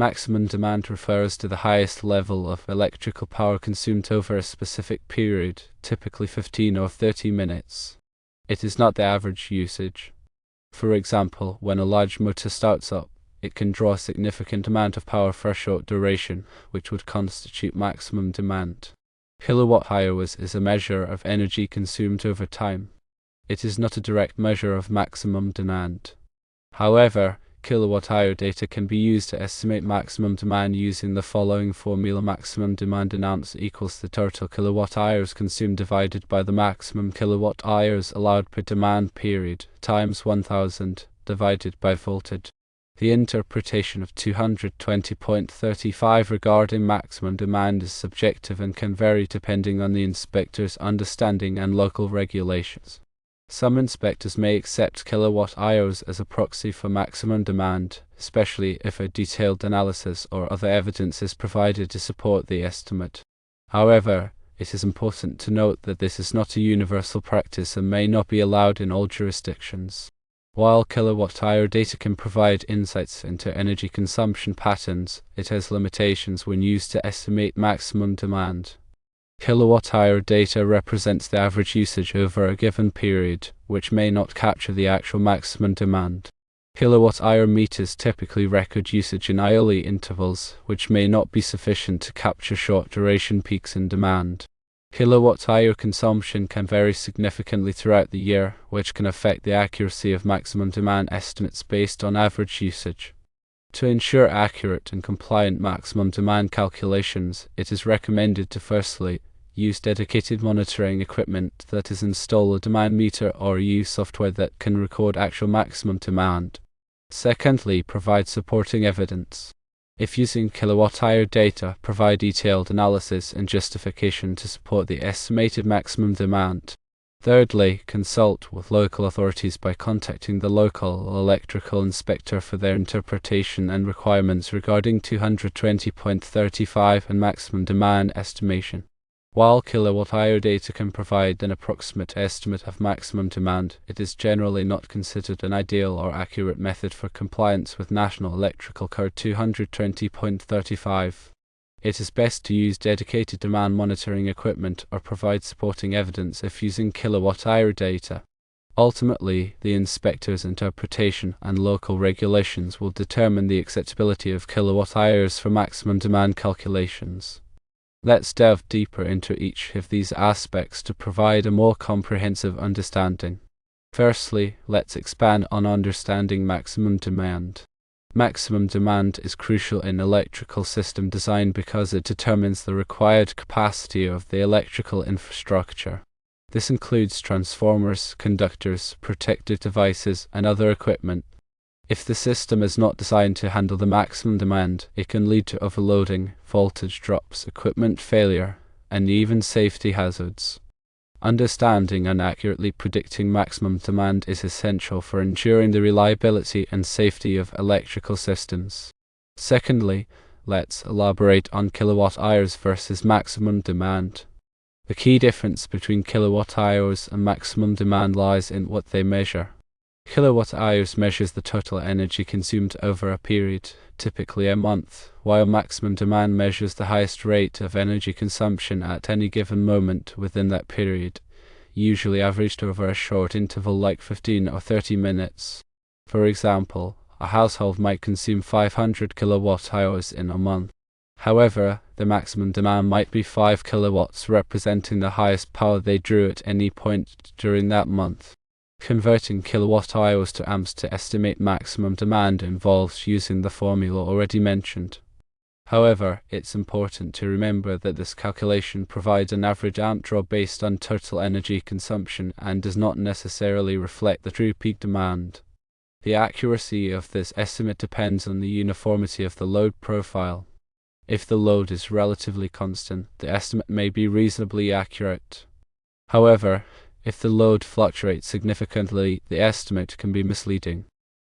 Maximum demand refers to the highest level of electrical power consumed over a specific period, typically 15 or 30 minutes. It is not the average usage. For example, when a large motor starts up, it can draw a significant amount of power for a short duration, which would constitute maximum demand. Kilowatt-hours is a measure of energy consumed over time. It is not a direct measure of maximum demand. However, kilowatt-hour data can be used to estimate maximum demand using the following formula: maximum demand in amps equals the total kilowatt-hours consumed divided by the maximum kilowatt-hours allowed per demand period times 1000 divided by voltage. The interpretation of 220.35 regarding maximum demand is subjective and can vary depending on the inspector's understanding and local regulations. Some inspectors may accept kilowatt-hours as a proxy for maximum demand, especially if a detailed analysis or other evidence is provided to support the estimate. However, it is important to note that this is not a universal practice and may not be allowed in all jurisdictions. While kilowatt-hour data can provide insights into energy consumption patterns, it has limitations when used to estimate maximum demand. Kilowatt-hour data represents the average usage over a given period, which may not capture the actual maximum demand. Kilowatt-hour meters typically record usage in hourly intervals, which may not be sufficient to capture short-duration peaks in demand. Kilowatt-hour consumption can vary significantly throughout the year, which can affect the accuracy of maximum demand estimates based on average usage. To ensure accurate and compliant maximum demand calculations, it is recommended to firstly use dedicated monitoring equipment that is install a demand meter or use software that can record actual maximum demand. Secondly, provide supporting evidence. If using kilowatt-hour data, provide detailed analysis and justification to support the estimated maximum demand. Thirdly, consult with local authorities by contacting the local electrical inspector for their interpretation and requirements regarding 220.35 and maximum demand estimation. While kilowatt-hour data can provide an approximate estimate of maximum demand, it is generally not considered an ideal or accurate method for compliance with National Electrical Code 220.35. It is best to use dedicated demand monitoring equipment or provide supporting evidence if using kilowatt-hour data. Ultimately, the inspector's interpretation and local regulations will determine the acceptability of kilowatt-hours for maximum demand calculations. Let's delve deeper into each of these aspects to provide a more comprehensive understanding. Firstly, let's expand on understanding maximum demand. Maximum demand is crucial in electrical system design because it determines the required capacity of the electrical infrastructure. This includes transformers, conductors, protective devices, and other equipment. If the system is not designed to handle the maximum demand, it can lead to overloading, voltage drops, equipment failure, and even safety hazards. Understanding and accurately predicting maximum demand is essential for ensuring the reliability and safety of electrical systems. Secondly, let's elaborate on kilowatt-hours versus maximum demand. The key difference between kilowatt-hours and maximum demand lies in what they measure. Kilowatt-hours measures the total energy consumed over a period, typically a month, while maximum demand measures the highest rate of energy consumption at any given moment within that period, usually averaged over a short interval like 15 or 30 minutes. For example, a household might consume 500 kilowatt-hours in a month. However, the maximum demand might be 5 kilowatts, representing the highest power they drew at any point during that month. Converting kilowatt-hours to amps to estimate maximum demand involves using the formula already mentioned. However, it's important to remember that this calculation provides an average amp draw based on total energy consumption and does not necessarily reflect the true peak demand. The accuracy of this estimate depends on the uniformity of the load profile. If the load is relatively constant, the estimate may be reasonably accurate. However, if the load fluctuates significantly, the estimate can be misleading.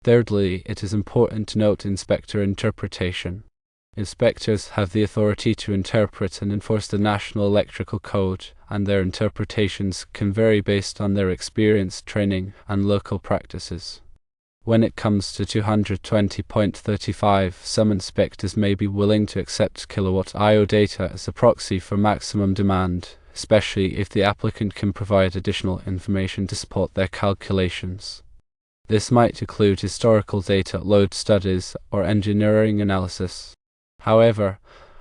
Thirdly, it is important to note inspector interpretation. Inspectors have the authority to interpret and enforce the National Electrical Code, and their interpretations can vary based on their experience, training, and local practices. When it comes to 220.35, some inspectors may be willing to accept kilowatt-hour data as a proxy for maximum demand, especially if the applicant can provide additional information to support their calculations. This might include historical data, load studies, or engineering analysis. However,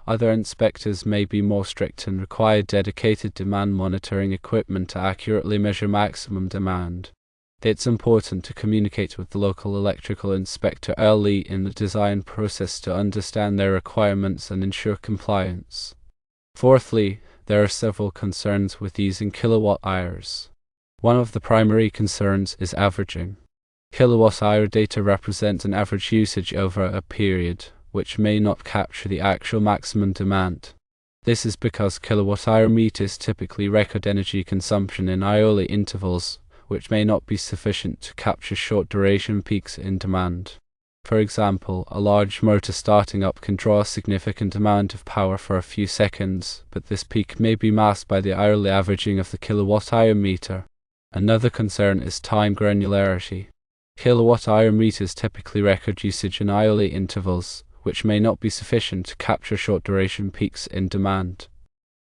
other inspectors may be more strict and require dedicated demand monitoring equipment to accurately measure maximum demand. It's important to communicate with the local electrical inspector early in the design process to understand their requirements and ensure compliance. Fourthly, there are several concerns with using kilowatt hours. One of the primary concerns is averaging. Kilowatt-hour data represents an average usage over a period, which may not capture the actual maximum demand. This is because kilowatt-hour meters typically record energy consumption in hourly intervals, which may not be sufficient to capture short-duration peaks in demand. For example, a large motor starting up can draw a significant amount of power for a few seconds, but this peak may be masked by the hourly averaging of the kilowatt-hour meter. Another concern is time granularity. Kilowatt-hour meters typically record usage in hourly intervals, which may not be sufficient to capture short-duration peaks in demand.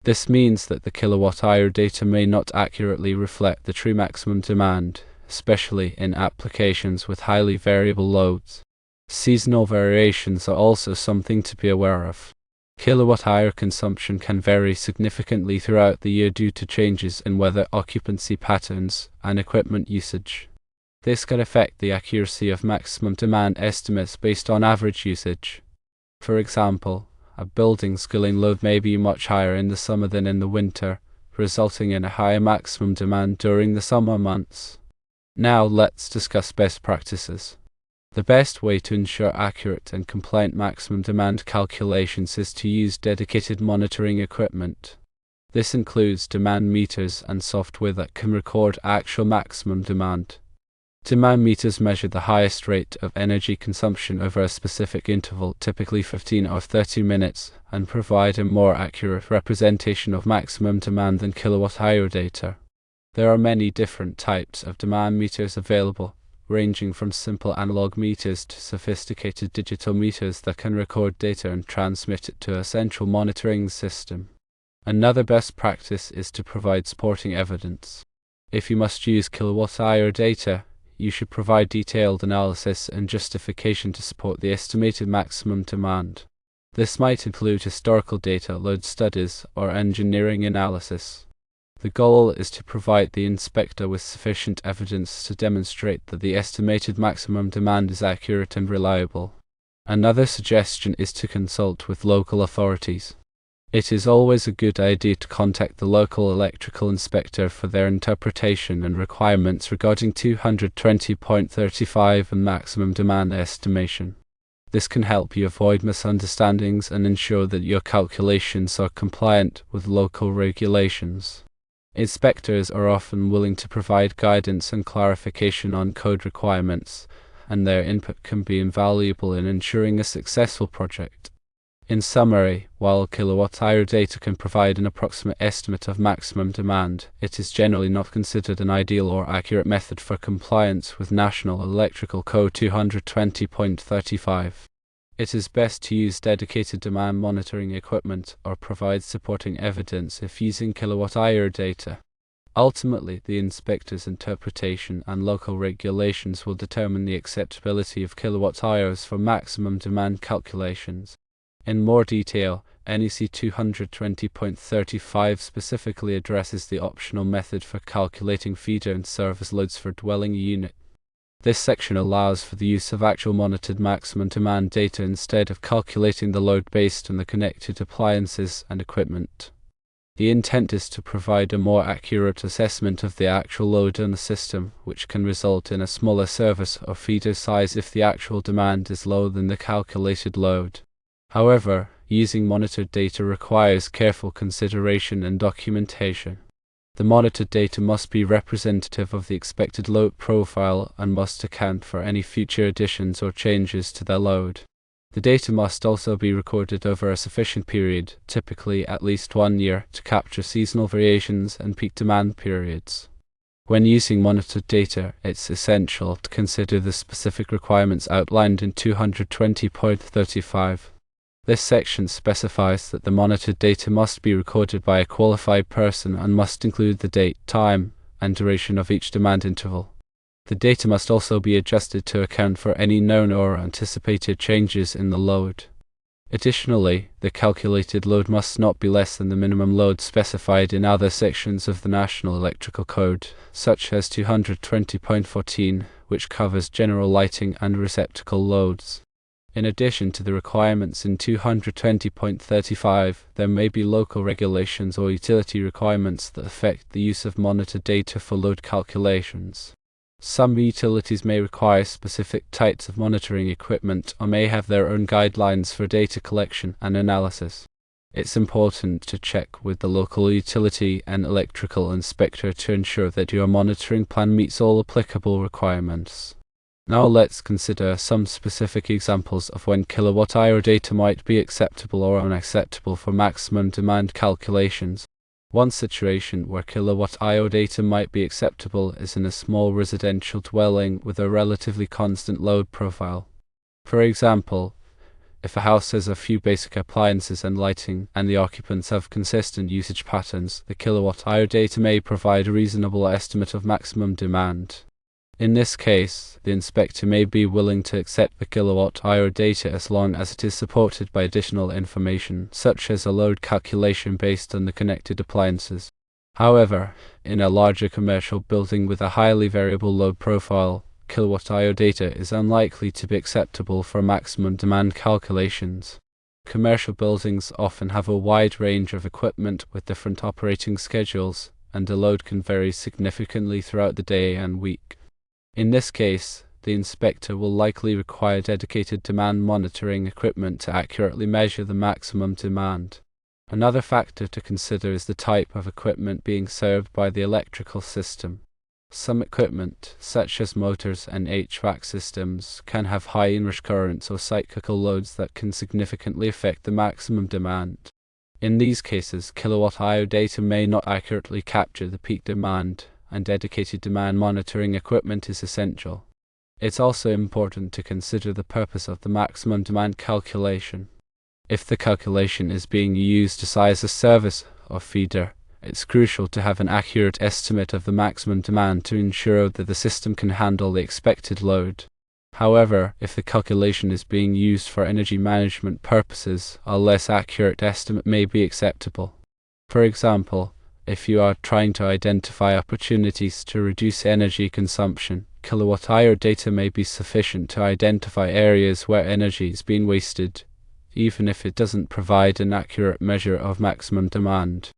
This means that the kilowatt-hour data may not accurately reflect the true maximum demand, especially in applications with highly variable loads. Seasonal variations are also something to be aware of. Kilowatt-hour consumption can vary significantly throughout the year due to changes in weather, occupancy patterns, and equipment usage. This can affect the accuracy of maximum demand estimates based on average usage. For example, a building's cooling load may be much higher in the summer than in the winter, resulting in a higher maximum demand during the summer months. Now let's discuss best practices. The best way to ensure accurate and compliant maximum demand calculations is to use dedicated monitoring equipment. This includes demand meters and software that can record actual maximum demand. Demand meters measure the highest rate of energy consumption over a specific interval, typically 15 or 30 minutes, and provide a more accurate representation of maximum demand than kilowatt-hour data. There are many different types of demand meters available, ranging from simple analog meters to sophisticated digital meters that can record data and transmit it to a central monitoring system. Another best practice is to provide supporting evidence. If you must use kilowatt-hour data, you should provide detailed analysis and justification to support the estimated maximum demand. This might include historical data, load studies, or engineering analysis. The goal is to provide the inspector with sufficient evidence to demonstrate that the estimated maximum demand is accurate and reliable. Another suggestion is to consult with local authorities. It is always a good idea to contact the local electrical inspector for their interpretation and requirements regarding 220.35 and maximum demand estimation. This can help you avoid misunderstandings and ensure that your calculations are compliant with local regulations. Inspectors are often willing to provide guidance and clarification on code requirements, and their input can be invaluable in ensuring a successful project. In summary, while kilowatt-hour data can provide an approximate estimate of maximum demand, it is generally not considered an ideal or accurate method for compliance with National Electrical Code 220.35. It is best to use dedicated demand monitoring equipment or provide supporting evidence if using kilowatt-hour data. Ultimately, the inspector's interpretation and local regulations will determine the acceptability of kilowatt-hours for maximum demand calculations. In more detail, NEC 220.35 specifically addresses the optional method for calculating feeder and service loads for dwelling unit. This section allows for the use of actual monitored maximum demand data instead of calculating the load based on the connected appliances and equipment. The intent is to provide a more accurate assessment of the actual load on the system, which can result in a smaller service or feeder size if the actual demand is lower than the calculated load. However, using monitored data requires careful consideration and documentation. The monitored data must be representative of the expected load profile and must account for any future additions or changes to their load. The data must also be recorded over a sufficient period, typically at least 1 year, to capture seasonal variations and peak demand periods. When using monitored data, it's essential to consider the specific requirements outlined in 220.35. This section specifies that the monitored data must be recorded by a qualified person and must include the date, time, and duration of each demand interval. The data must also be adjusted to account for any known or anticipated changes in the load. Additionally, the calculated load must not be less than the minimum load specified in other sections of the National Electrical Code, such as 220.14, which covers general lighting and receptacle loads. In addition to the requirements in 220.35, there may be local regulations or utility requirements that affect the use of monitored data for load calculations. Some utilities may require specific types of monitoring equipment or may have their own guidelines for data collection and analysis. It's important to check with the local utility and electrical inspector to ensure that your monitoring plan meets all applicable requirements. Now let's consider some specific examples of when kilowatt-hour data might be acceptable or unacceptable for maximum demand calculations. One situation where kilowatt-hour data might be acceptable is in a small residential dwelling with a relatively constant load profile. For example, if a house has a few basic appliances and lighting, and the occupants have consistent usage patterns, the kilowatt-hour data may provide a reasonable estimate of maximum demand. In this case, the inspector may be willing to accept the kilowatt-hour data as long as it is supported by additional information, such as a load calculation based on the connected appliances. However, in a larger commercial building with a highly variable load profile, kilowatt-hour data is unlikely to be acceptable for maximum demand calculations. Commercial buildings often have a wide range of equipment with different operating schedules, and the load can vary significantly throughout the day and week. In this case, the inspector will likely require dedicated demand monitoring equipment to accurately measure the maximum demand. Another factor to consider is the type of equipment being served by the electrical system. Some equipment, such as motors and HVAC systems, can have high inrush currents or cyclical loads that can significantly affect the maximum demand. In these cases, kilowatt-hour data may not accurately capture the peak demand, and dedicated demand monitoring equipment is essential. It's also important to consider the purpose of the maximum demand calculation. If the calculation is being used to size a service or feeder, it's crucial to have an accurate estimate of the maximum demand to ensure that the system can handle the expected load. However, if the calculation is being used for energy management purposes, a less accurate estimate may be acceptable. For example, if you are trying to identify opportunities to reduce energy consumption, kilowatt-hour data may be sufficient to identify areas where energy is being wasted, even if it doesn't provide an accurate measure of maximum demand.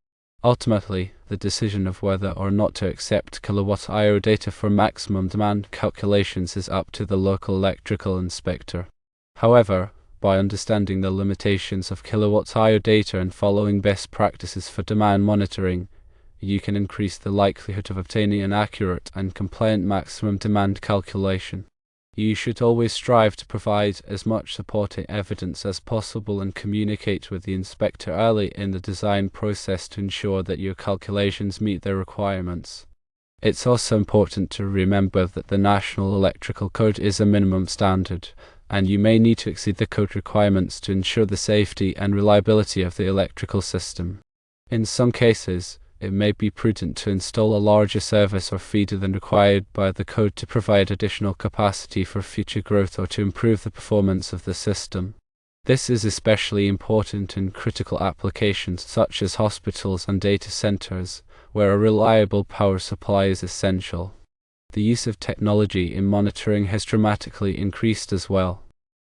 Ultimately, the decision of whether or not to accept kilowatt-hour data for maximum demand calculations is up to the local electrical inspector. However, by understanding the limitations of kilowatt-hour data and following best practices for demand monitoring, you can increase the likelihood of obtaining an accurate and compliant maximum demand calculation. You should always strive to provide as much supporting evidence as possible and communicate with the inspector early in the design process to ensure that your calculations meet their requirements. It's also important to remember that the National Electrical Code is a minimum standard, and you may need to exceed the code requirements to ensure the safety and reliability of the electrical system. In some cases, it may be prudent to install a larger service or feeder than required by the code to provide additional capacity for future growth or to improve the performance of the system. This is especially important in critical applications such as hospitals and data centers, where a reliable power supply is essential. The use of technology in monitoring has dramatically increased as well.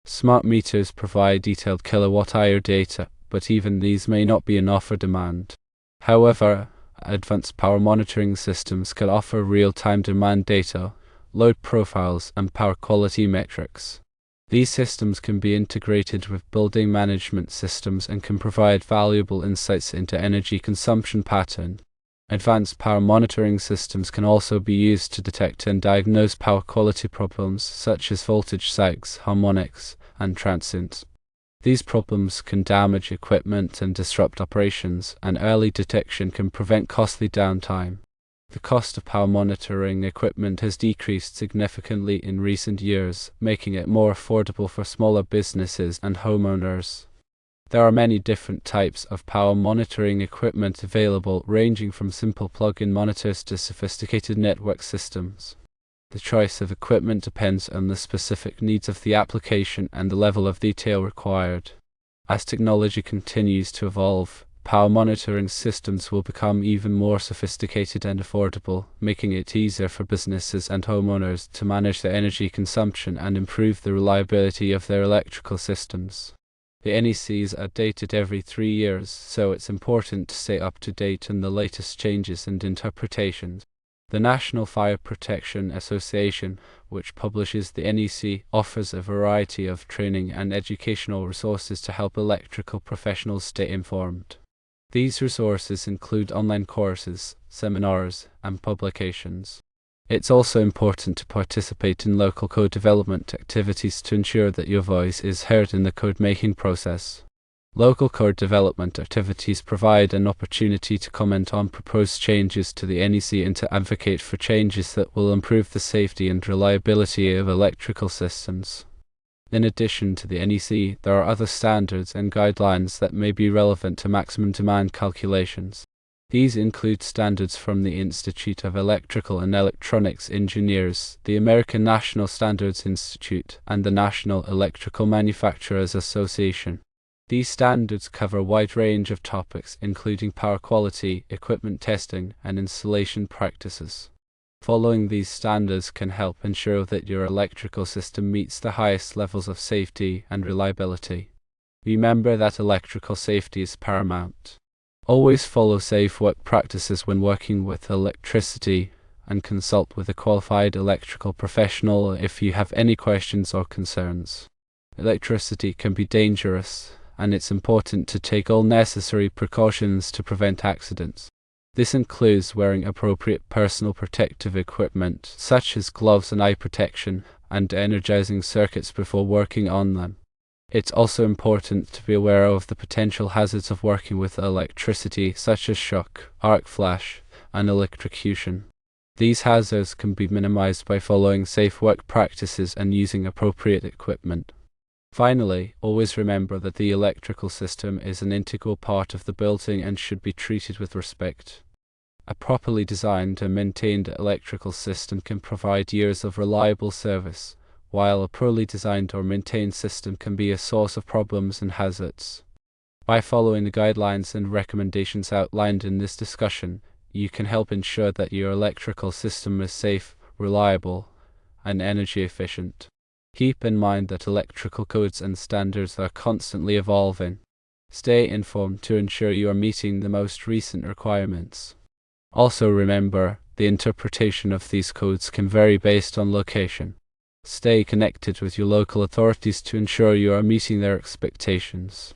Smart meters provide detailed kilowatt-hour data, but even these may not be enough for demand. However, advanced power monitoring systems can offer real-time demand data, load profiles, and power quality metrics. These systems can be integrated with building management systems and can provide valuable insights into energy consumption pattern. Advanced power monitoring systems can also be used to detect and diagnose power quality problems such as voltage sags, harmonics, and transients. These problems can damage equipment and disrupt operations, and early detection can prevent costly downtime. The cost of power monitoring equipment has decreased significantly in recent years, making it more affordable for smaller businesses and homeowners. There are many different types of power monitoring equipment available, ranging from simple plug-in monitors to sophisticated network systems. The choice of equipment depends on the specific needs of the application and the level of detail required. As technology continues to evolve, power monitoring systems will become even more sophisticated and affordable, making it easier for businesses and homeowners to manage their energy consumption and improve the reliability of their electrical systems. The NECs are dated every 3 years, so it's important to stay up to date on the latest changes and interpretations. The National Fire Protection Association, which publishes the NEC, offers a variety of training and educational resources to help electrical professionals stay informed. These resources include online courses, seminars, and publications. It's also important to participate in local code development activities to ensure that your voice is heard in the code-making process. Local code development activities provide an opportunity to comment on proposed changes to the NEC and to advocate for changes that will improve the safety and reliability of electrical systems. In addition to the NEC, there are other standards and guidelines that may be relevant to maximum demand calculations. These include standards from the Institute of Electrical and Electronics Engineers, the American National Standards Institute, and the National Electrical Manufacturers Association. These standards cover a wide range of topics, including power quality, equipment testing, and installation practices. Following these standards can help ensure that your electrical system meets the highest levels of safety and reliability. Remember that electrical safety is paramount. Always follow safe work practices when working with electricity, and consult with a qualified electrical professional if you have any questions or concerns. Electricity can be dangerous, and it's important to take all necessary precautions to prevent accidents. This includes wearing appropriate personal protective equipment, such as gloves and eye protection, and energizing circuits before working on them. It's also important to be aware of the potential hazards of working with electricity, such as shock, arc flash, and electrocution. These hazards can be minimized by following safe work practices and using appropriate equipment. Finally, always remember that the electrical system is an integral part of the building and should be treated with respect. A properly designed and maintained electrical system can provide years of reliable service, while a poorly designed or maintained system can be a source of problems and hazards. By following the guidelines and recommendations outlined in this discussion, you can help ensure that your electrical system is safe, reliable, and energy efficient. Keep in mind that electrical codes and standards are constantly evolving. Stay informed to ensure you are meeting the most recent requirements. Also remember, the interpretation of these codes can vary based on location. Stay connected with your local authorities to ensure you are meeting their expectations.